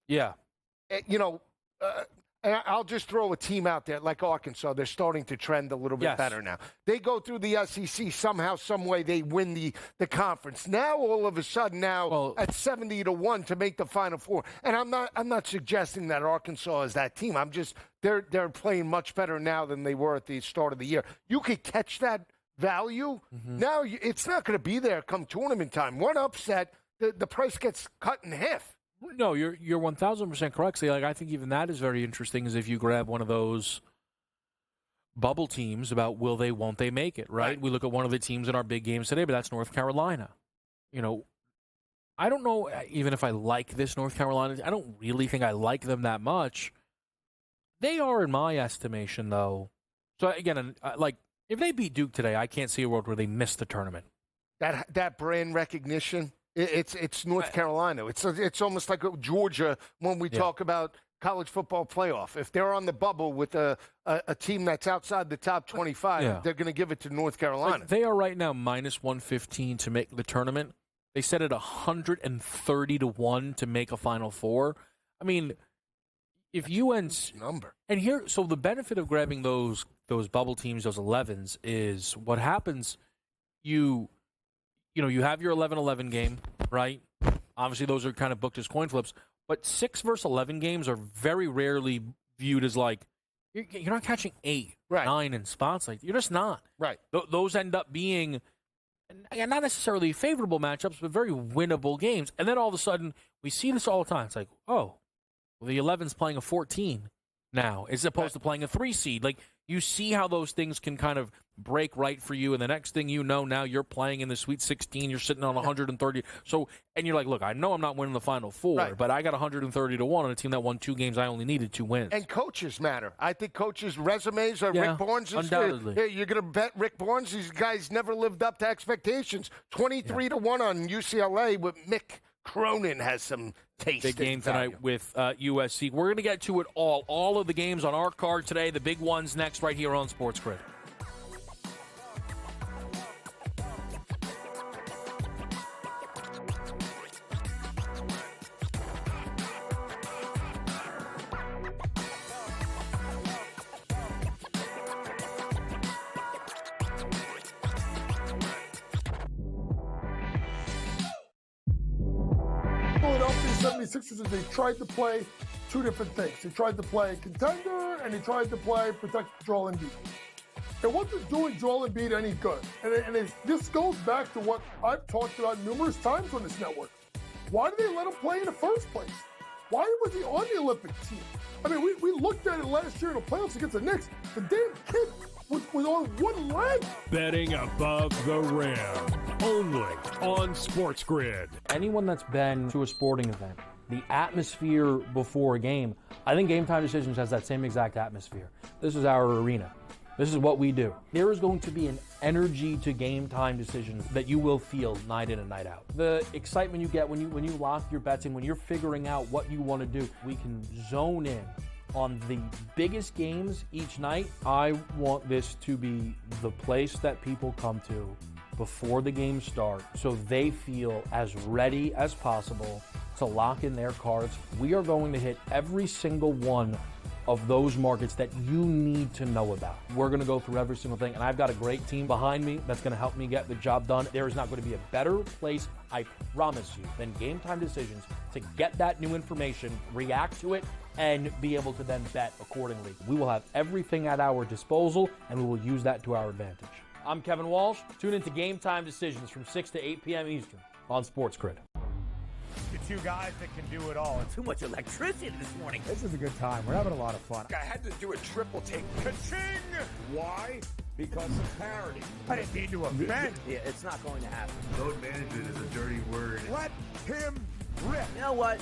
and I'll just throw a team out there like Arkansas. They're starting to trend a little bit better now. They go through the SEC somehow, some way. They win the conference. Now, all of a sudden, at 70-1 to make the Final Four. And I'm not suggesting that Arkansas is that team. I'm just they're playing much better now than they were at the start of the year. You could catch that value. Mm-hmm. Now it's not going to be there come tournament time. One upset, the price gets cut in half. No, you're 1,000% correct. See, like, I think even that is very interesting. Is if you grab one of those bubble teams about will they, won't they make it? Right? We look at one of the teams in our big games today, but that's North Carolina. I don't know even if I like this North Carolina. I don't really think I like them that much. They are, in my estimation, though. So again, like, if they beat Duke today, I can't see a world where they miss the tournament. That brand recognition. It's North Carolina. It's almost like Georgia when we talk about college football playoff. If they're on the bubble with a team that's outside the top 25, they're going to give it to North Carolina. Like, they are right now minus 115 to make the tournament. They set it 130-1 to make a Final Four. I mean, if UN's number and here, so the benefit of grabbing those bubble teams, those 11s, is what happens. You have your 11-11 game, right? Obviously, those are kind of booked as coin flips. But 6 versus 11 games are very rarely viewed as like, you're not catching 8, 9 in spots. Like, you're just not. Right. Those end up being not necessarily favorable matchups, but very winnable games. And then all of a sudden, we see this all the time. It's like, oh, well, the 11's playing a 14 now as opposed to playing a 3 seed. Like, you see how those things can kind of break right for you, and the next thing you know, now you're playing in the Sweet 16, you're sitting on 130. So, and you're like, look, I know I'm not winning the Final Four, but I got 130-1 on a team that won 2 games. I only needed 2 wins. And coaches matter. I think coaches' resumes are Rick Barnes. Undoubtedly. You're going to bet Rick Barnes. These guys never lived up to expectations. 23-1 on UCLA with Mick Cronin has some taste. Big game tonight with USC. We're going to get to it all of the games on our card today, the big ones next right here on SportsGrid. 76ers is they tried to play two different things. They tried to play contender, and they tried to play protect Joel Embiid. It wasn't doing Joel Embiid any good. This goes back to what I've talked about numerous times on this network. Why did they let him play in the first place? Why was he on the Olympic team? I mean, we looked at it last year in the playoffs against the Knicks. The damn kid was on one leg. Betting above the rim. Only on SportsGrid. Anyone that's been to a sporting event, the atmosphere before a game, I think Game Time Decisions has that same exact atmosphere. This is our arena. This is what we do. There is going to be an energy to Game Time Decisions that you will feel night in and night out. The excitement you get when you lock your bets in, when you're figuring out what you want to do, we can zone in on the biggest games each night. I want this to be the place that people come to before the games start so they feel as ready as possible to lock in their cards. We are going to hit every single one of those markets that you need to know about. We're going to go through every single thing, and I've got a great team behind me that's going to help me get the job done. There is not going to be a better place, I promise you, than Game Time Decisions to get that new information, react to it, and be able to then bet accordingly. We will have everything at our disposal, and we will use that to our advantage. I'm Kevin Walsh. Tune into Game Time Decisions from 6 to 8 p.m. Eastern on SportsGrid. The two guys that can do it all. Too much electricity this morning. This is a good time. We're having a lot of fun. I had to do a triple take. Ka-ching! Why? Because of parity. I didn't mean to offend. Yeah, it's not going to happen. Load management is a dirty word. Let him rip. You know what?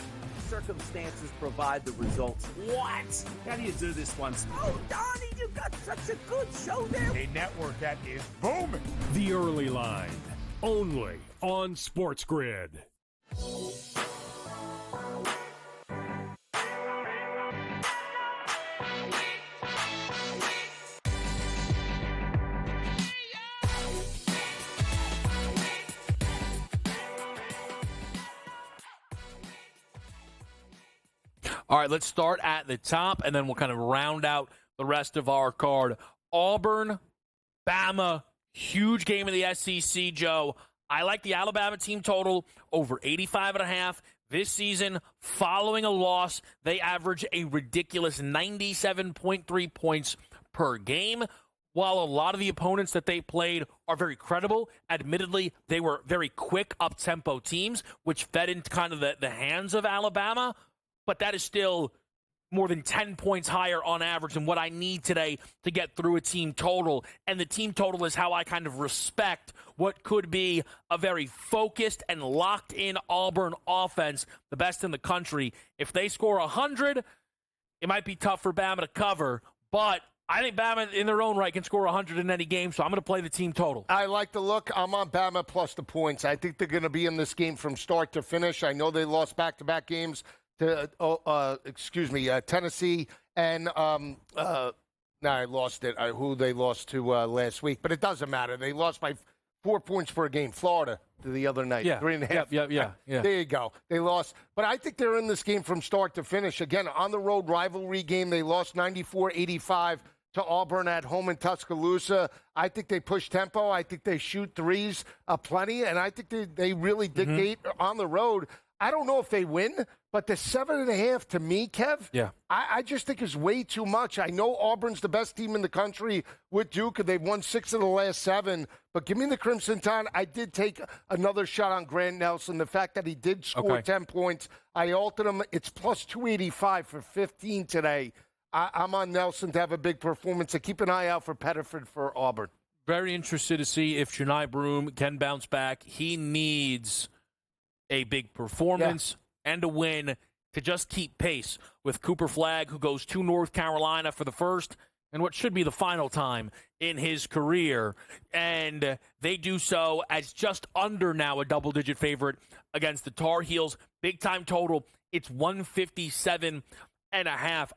Circumstances provide the results. What? How do you do this once? Oh, Donnie, you got such a good show there. A network that is booming. The Early Line. Only on SportsGrid. All right, let's start at the top, and then we'll kind of round out the rest of our card. Auburn, Bama, huge game in the SEC, Joe. I like the Alabama team total over 85.5. This season, following a loss, they average a ridiculous 97.3 points per game. While a lot of the opponents that they played are very credible, admittedly, they were very quick, up-tempo teams, which fed into kind of the hands of Alabama. But that is still more than 10 points higher on average than what I need today to get through a team total. And the team total is how I kind of respect what could be a very focused and locked-in Auburn offense, the best in the country. If they score 100, it might be tough for Bama to cover, but I think Bama in their own right can score 100 in any game, so I'm going to play the team total. I like the look. I'm on Bama plus the points. I think they're going to be in this game from start to finish. I know they lost back-to-back games to Tennessee, and I lost it. Who they lost to last week, but it doesn't matter. They lost by 4 points per game. Florida the other night, yeah, 3.5. Yeah. There you go. They lost, but I think they're in this game from start to finish. Again, on the road rivalry game, they lost 94-85 to Auburn at home in Tuscaloosa. I think they push tempo. I think they shoot threes plenty, and I think they really dictate on the road. I don't know if they win, but the 7.5 to me, Kev, I just think is way too much. I know Auburn's the best team in the country with Duke, and they've won 6 of the last 7. But give me the Crimson Tide. I did take another shot on Grant Nelson. The fact that he did score 10 points, I altered him. It's plus 285 for 15 today. I'm on Nelson to have a big performance. So keep an eye out for Pettiford for Auburn. Very interested to see if Chani Broome can bounce back. He needs a big performance and a win to just keep pace with Cooper Flagg, who goes to North Carolina for the first and what should be the final time in his career. And they do so as just under now a double-digit favorite against the Tar Heels. Big-time total, it's 157.5.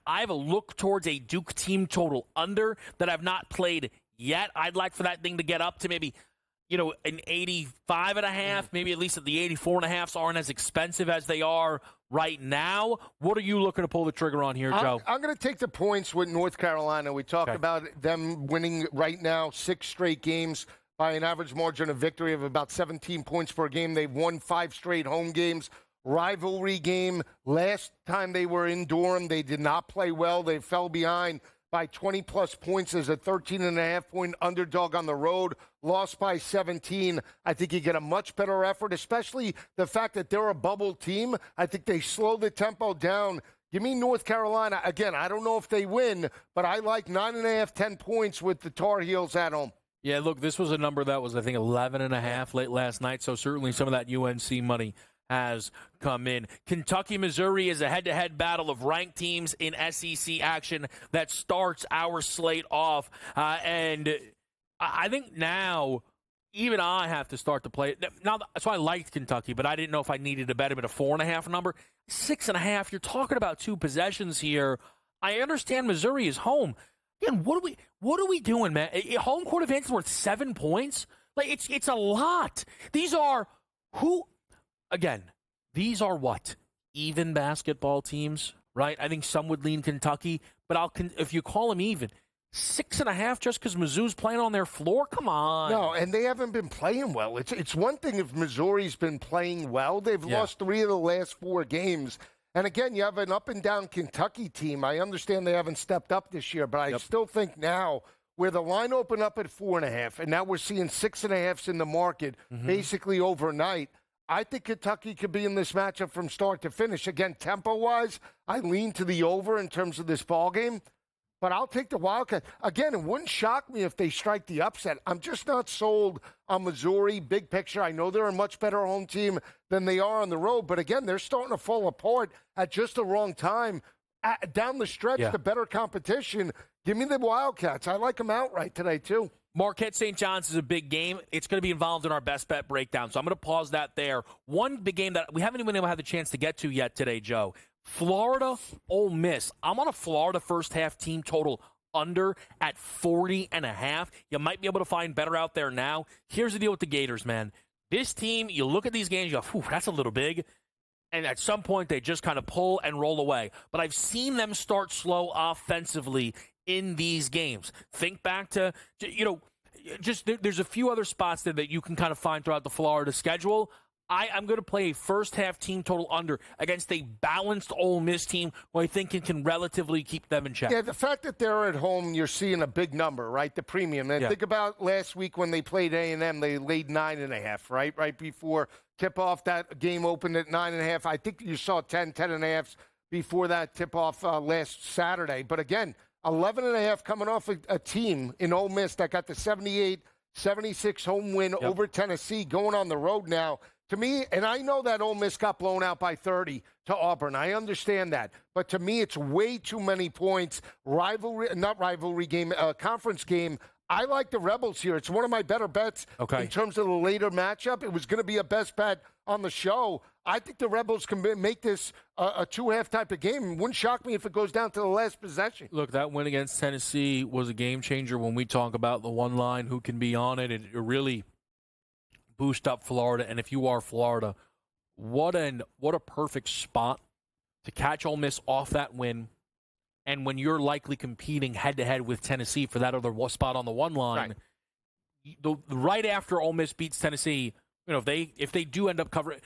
I have a look towards a Duke team total under that I've not played yet. I'd like for that thing to get up to maybe an 85.5, maybe at least at the 84.5s aren't as expensive as they are right now. What are you looking to pull the trigger on here, Joe? I'm going to take the points with North Carolina. We talked about them winning right now 6 straight games by an average margin of victory of about 17 points per game. They've won 5 straight home games. rivalry game. Last time they were in Durham, they did not play well. They fell behind by 20-plus points as a 13.5-point underdog on the road, lost by 17. I think you get a much better effort, especially the fact that they're a bubble team. I think they slow the tempo down. Give me North Carolina. Again, I don't know if they win, but I like 9.5, 10 points with the Tar Heels at home. Yeah, look, this was a number that was, I think, 11.5 late last night, so certainly some of that UNC money has come in. Kentucky, Missouri is a head-to-head battle of ranked teams in SEC action that starts our slate off. And I think now even I have to start to play. Now, so I liked Kentucky, but I didn't know if I needed to bet him at a 4.5 number. 6.5, you're talking about 2 possessions here. I understand Missouri is home. Again, what are we doing, man? Home court advantage is worth 7 points? Like, it's a lot. These are these are what? Even basketball teams, right? I think some would lean Kentucky, but if you call them even, 6.5 just because Mizzou's playing on their floor? Come on. No, and they haven't been playing well. It's one thing if Missouri's been playing well. They've lost 3 of the last 4 games. And again, you have an up-and-down Kentucky team. I understand they haven't stepped up this year, but I still think now where the line opened up at 4.5, and now we're seeing 6.5s in the market basically overnight, I think Kentucky could be in this matchup from start to finish. Again, tempo-wise, I lean to the over in terms of this ballgame. But I'll take the Wildcat. Again, it wouldn't shock me if they strike the upset. I'm just not sold on Missouri. Big picture, I know they're a much better home team than they are on the road. But again, they're starting to fall apart at just the wrong time. Down the stretch, the better competition. Give me the Wildcats. I like them outright today, too. Marquette St. John's is a big game. It's going to be involved in our best bet breakdown. So I'm going to pause that there. One big game that we haven't even had the chance to get to yet today, Joe. Florida, Ole Miss. I'm on a Florida first half team total under at 40.5. You might be able to find better out there now. Here's the deal with the Gators, man. This team, you look at these games, you go, whew, that's a little big. And at some point, they just kind of pull and roll away. But I've seen them start slow offensively in these games. Think back to, there's a few other spots there that you can kind of find throughout the Florida schedule. I'm going to play a first-half team total under against a balanced Ole Miss team who I think can relatively keep them in check. Yeah, the fact that they're at home, you're seeing a big number, right? The premium. And think about last week when they played A&M, they laid 9.5, right? Right before tip-off, that game opened at 9.5. I think you saw 10.5 before that tip-off last Saturday. But again, 11.5 coming off a team in Ole Miss that got the 78-76 home win over Tennessee, going on the road now. To me, and I know that Ole Miss got blown out by 30 to Auburn. I understand that. But to me, it's way too many points. Conference game. I like the Rebels here. It's one of my better bets in terms of the later matchup. It was going to be a best bet on the show. I think the Rebels can make this a 2-half type of game. It wouldn't shock me if it goes down to the last possession. Look, that win against Tennessee was a game changer when we talk about the one line, who can be on it. It really boost up Florida, and if you are Florida, what a perfect spot to catch Ole Miss off that win. And when you're likely competing head-to-head with Tennessee for that other spot on the one line, right after Ole Miss beats Tennessee, if they do end up covering,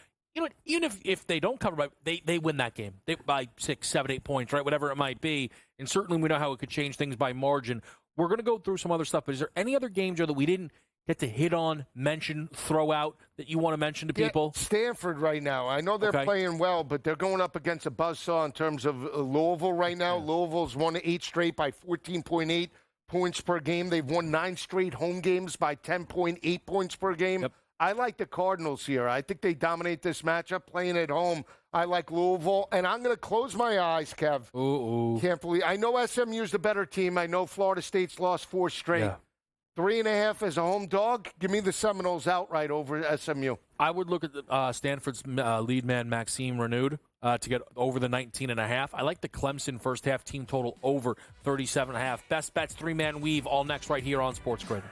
even if they don't cover, they win that game by 6, 7, 8 points, right? Whatever it might be. And certainly we know how it could change things by margin. We're going to go through some other stuff, but is there any other game, Joe, that we didn't get to hit on, mention, throw out that you want to mention to people? Stanford right now. I know they're playing well, but they're going up against a buzzsaw in terms of Louisville right now. Louisville's won 8 straight by 14.8 points per game. They've won 9 straight home games by 10.8 points per game. I like the Cardinals here. I think they dominate this matchup playing at home. I like Louisville, and I'm going to close my eyes, Kev. Can't believe. I know SMU's the better team. I know Florida State's lost 4 straight. 3.5 as a home dog. Give me the Seminoles outright over SMU. I would look at Stanford's lead man, Maxime Renewed, to get over the 19.5. I like the Clemson first half team total over 37.5. Best bets, 3-man weave, all next right here on SportsGrid.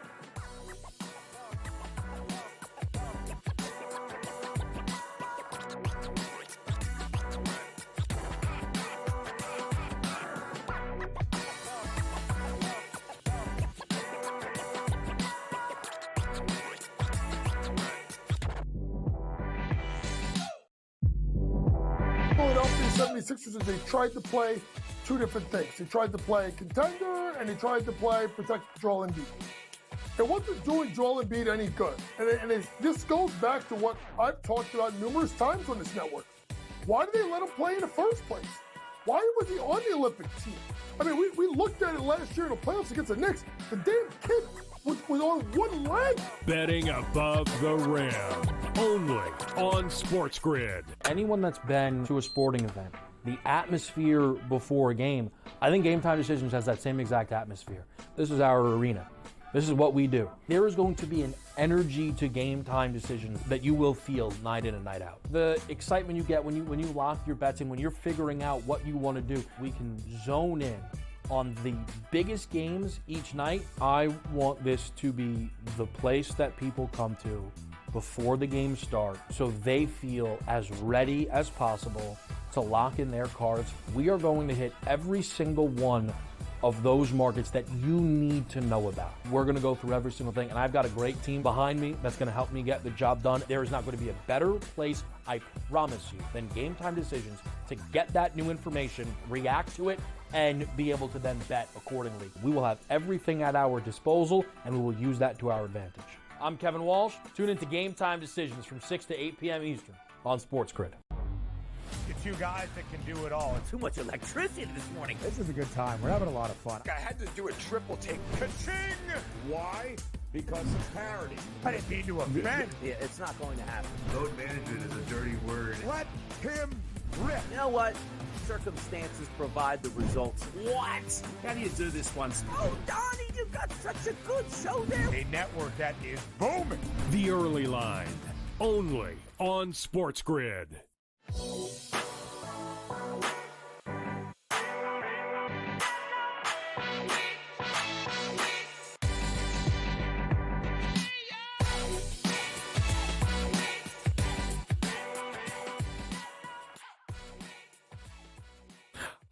Philadelphia 76ers is they tried to play two different things. They tried to play contender, and they tried to play protect Joel Embiid. It wasn't doing Joel Embiid any good. And this goes back to what I've talked about numerous times on this network. Why did they let him play in the first place? Why was he on the Olympic team? I mean, we looked at it last year in the playoffs against the Knicks. The damn kid was on one leg. Betting above the rim. Only on SportsGrid. Anyone that's been to a sporting event, the atmosphere before a game, I think Game Time Decisions has that same exact atmosphere. This is our arena. This is what we do. There is going to be an energy to Game Time Decisions that you will feel night in and night out. The excitement you get when you lock your bets in, when you're figuring out what you want to do, we can zone in on the biggest games each night. I want this to be the place that people come to before the games start so they feel as ready as possible to lock in their cards. We are going to hit every single one of those markets that you need to know about. We're going to go through every single thing, and I've got a great team behind me that's going to help me get the job done. There is not going to be a better place, I promise you, than Game Time Decisions to get that new information, react to it, and be able to then bet accordingly. We will have everything at our disposal, and we will use that to our advantage. I'm Kevin Walsh. Tune into Game Time Decisions from 6 to 8 p.m. Eastern on SportsGrid. Two guys that can do it all. Too much electricity this morning. This is a good time. We're having a lot of fun. I had to do a triple take. Ka-ching! Why? Because of parity. I didn't mean to offend. Yeah, it's not going to happen. Load management is a dirty word. Let him rip. You know what? Circumstances provide the results. What? How do you do this once? Oh, Donnie, you got such a good show there. A network that is booming. The Early Line. Only on SportsGrid.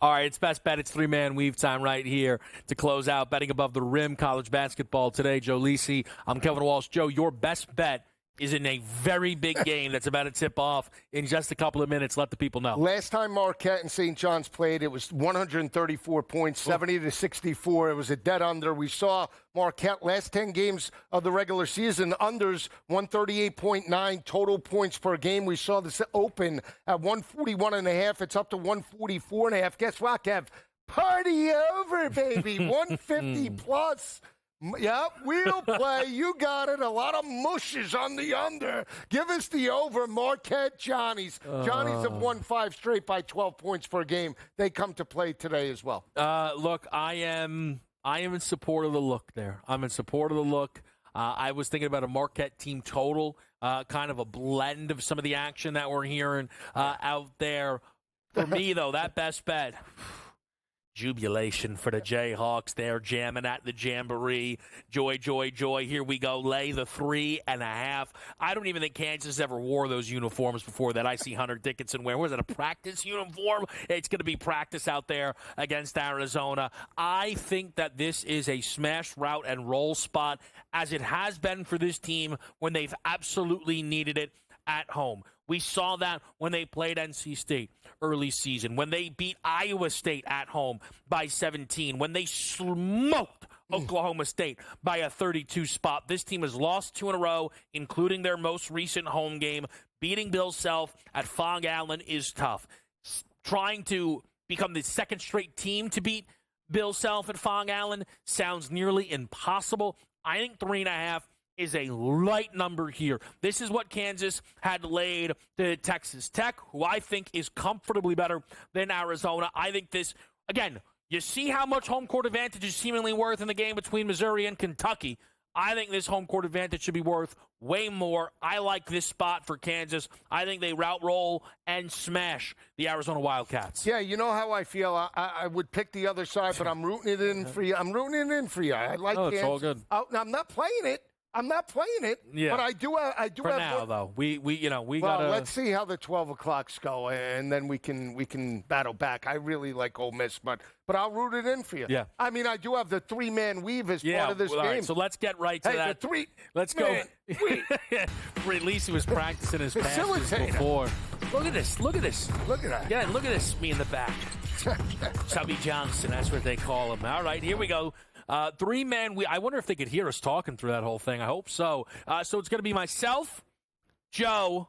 All right, it's Best Bet. It's three-man weave time right here to close out Betting Above the Rim college basketball today. Joe Lisi, I'm Kevin Walsh. Joe, your best bet is in a very big game that's about to tip off in just a couple of minutes. Let the people know. Last time Marquette and St. John's played, it was 134 points, 70-64. It was a dead under. We saw Marquette last 10 games of the regular season, unders 138.9 total points per game. We saw this open at 141.5. It's up to 144.5. Guess what, Kev? Party over, baby. 150 plus. Yep, we'll play. You got it. A lot of mushes on the under. Give us the over, Marquette Johnnies. Johnnies have won 5 straight by 12 points per game. They come to play today as well. Look, I am in support of the look there. I'm in support of the look. I was thinking about a Marquette team total, kind of a blend of some of the action that we're hearing out there. For me, though, that best bet. Jubilation for the Jayhawks. They're jamming at the Jamboree. Joy, joy, joy. Here we go. Lay the 3.5. I don't even think Kansas ever wore those uniforms before that. I see Hunter Dickinson wear. Was it a practice uniform? It's going to be practice out there against Arizona. I think that this is a smash route and roll spot, as it has been for this team when they've absolutely needed it at home. We saw that when they played NC State early season, when they beat Iowa State at home by 17, when they smoked Oklahoma State by a 32 spot. This team has lost 2 in a row, including their most recent home game. Beating Bill Self at Fog Allen is tough. Trying to become the second straight team to beat Bill Self at Fog Allen sounds nearly impossible. I think 3.5 is a light number here. This is what Kansas had laid to Texas Tech, who I think is comfortably better than Arizona. I think this, again, you see how much home court advantage is seemingly worth in the game between Missouri and Kentucky. I think this home court advantage should be worth way more. I like this spot for Kansas. I think they route roll and smash the Arizona Wildcats. Yeah, you know how I feel. I would pick the other side, but I'm rooting it in for you. I like Kansas. It's all good. I'm not playing it. Yeah. But I do have now, though. We well, gotta. Let's see how the 12 o'clocks go, and then we can battle back. I really like Ole Miss, but I'll root it in for you. Yeah. I mean, I do have the 3-man weave as part of this game. Right, so let's get right to that. The 3. Let's go. At least he was practicing his passes before. Look at this. Look at this. Look at that. Yeah, look at this. Me in the back. Chubby Johnson, that's what they call him. All right, here we go. Three-man. I wonder if they could hear us talking through that whole thing. I hope so. So it's going to be myself, Joe,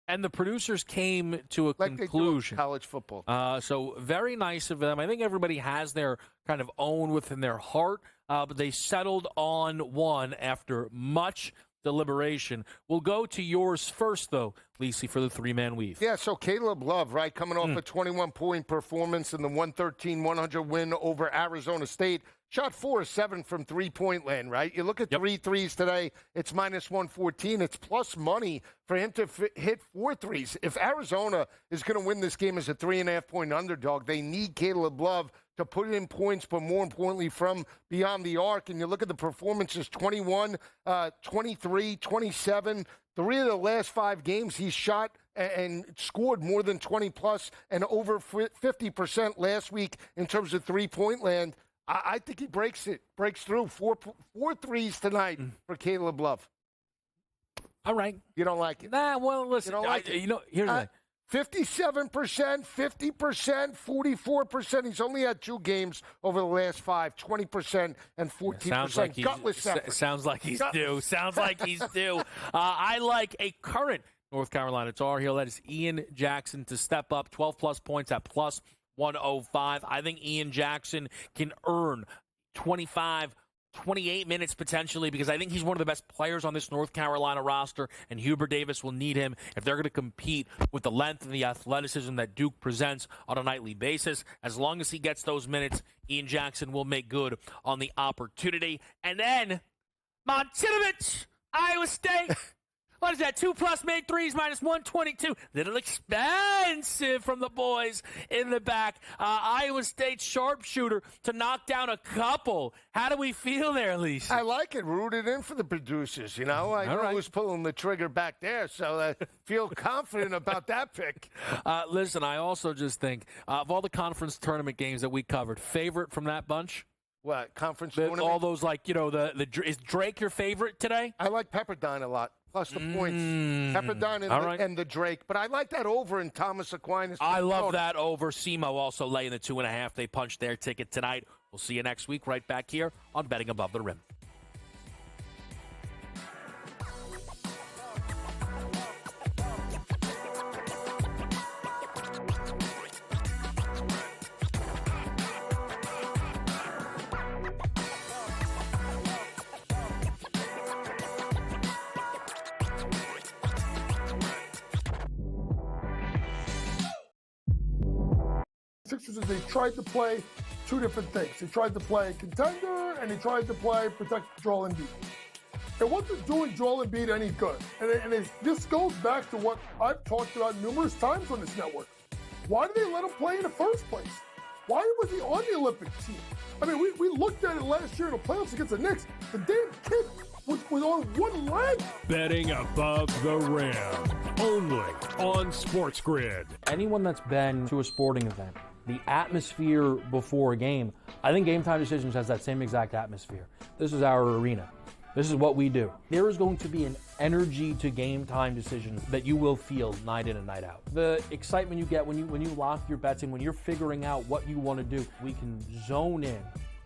and the producers came to a conclusion. They do college football. So very nice of them. I think everybody has their kind of own within their heart, but they settled on one after much deliberation. We'll go to yours first, though, Lisi, for the three-man weave. Yeah, so Caleb Love, right, coming off a 21-point performance in the 113-100 win over Arizona State. Shot 4 of 7 from three-point land, right? You look at 3 threes today, it's minus 114. It's plus money for him to hit 4 threes. If Arizona is going to win this game as a 3.5-point underdog, they need Caleb Love to put in points, but more importantly, from beyond the arc. And you look at the performances, 21, 23, 27. 3 of the last 5 games he's shot and scored more than 20-plus and over 50% last week in terms of three-point land. I think he breaks through. 4 threes tonight for Caleb Love. All right. You don't like it? Nah, well, listen. You don't like it? Here's the thing. 57%, 50%, 44%. He's only had 2 games over the last 5, 20% and 14%. Gutless effort. Sounds like he's due. Sounds like he's due. I like a current North Carolina Tar Heel. That is Ian Jackson to step up. 12-plus points at plus 105. I think Ian Jackson can earn 25, 28 minutes potentially because I think he's one of the best players on this North Carolina roster, and Hubert Davis will need him if they're going to compete with the length and the athleticism that Duke presents on a nightly basis. As long as he gets those minutes, Ian Jackson will make good on the opportunity. And then Montinovich, Iowa State. What is that? 2+ made threes minus 122. Little expensive from the boys in the back. Iowa State sharpshooter to knock down a couple. How do we feel there, Lisa? I like it. Rooted in for the producers, you know. I know who's pulling the trigger back there, so I feel confident about that pick. Listen, I also just think of all the conference tournament games that we covered, favorite from that bunch? What, conference tournament? All those, like, you know, is Drake your favorite today? I like Pepperdine a lot. Plus the points. Pepperdine and the Drake. But I like that over in Thomas Aquinas. I love that over. SEMO also laying the 2.5. They punched their ticket tonight. We'll see you next week right back here on Betting Above the Rim. Sixers is they tried to play 2 different things. They tried to play contender, and they tried to play protect Joel Embiid. It wasn't doing Joel Embiid any good. And this goes back to what I've talked about numerous times on this network. Why did they let him play in the first place? Why was he on the Olympic team? I mean, we looked at it last year in the playoffs against the Knicks. The damn kid was on one leg. Betting Above the Rim, only on SportsGrid. Anyone that's been to a sporting event, the atmosphere before a game, I think Game Time Decisions has that same exact atmosphere. This is our arena. This is what we do. There is going to be an energy to Game Time Decisions that you will feel night in and night out. The excitement you get when you lock your bets in, when you're figuring out what you want to do, we can zone in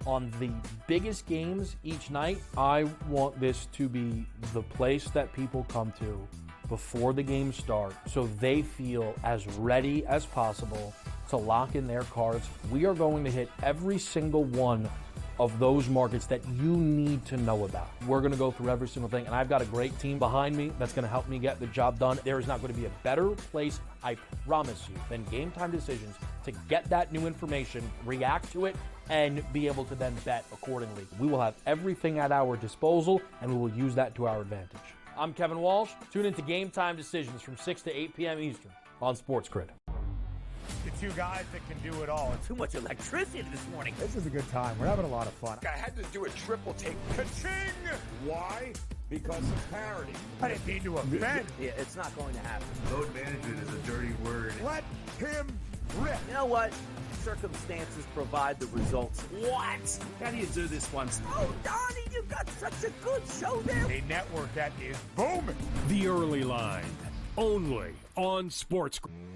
on the biggest games each night. I want this to be the place that people come to before the games start so they feel as ready as possible to lock in their cards. We are going to hit every single one of those markets that you need to know about. We're going to go through every single thing, and I've got a great team behind me that's going to help me get the job done. There is not going to be a better place, I promise you, than Game Time Decisions to get that new information, react to it, and be able to then bet accordingly. We will have everything at our disposal, and we will use that to our advantage. I'm Kevin Walsh. Tune into Game Time Decisions from 6 to 8 p.m. Eastern on SportsGrid. The 2 guys that can do it all. Too much electricity this morning. This is a good time. We're having a lot of fun. I had to do a triple take. Ka-ching! Why? Because of parity. I didn't mean to offend. Yeah, it's not going to happen. Load management is a dirty word. Let him rip. You know what? Circumstances provide the results. What? How do you do this one? Oh, Donnie, you got such a good show there. A network that is booming. The Early Line. only on SportsGrid.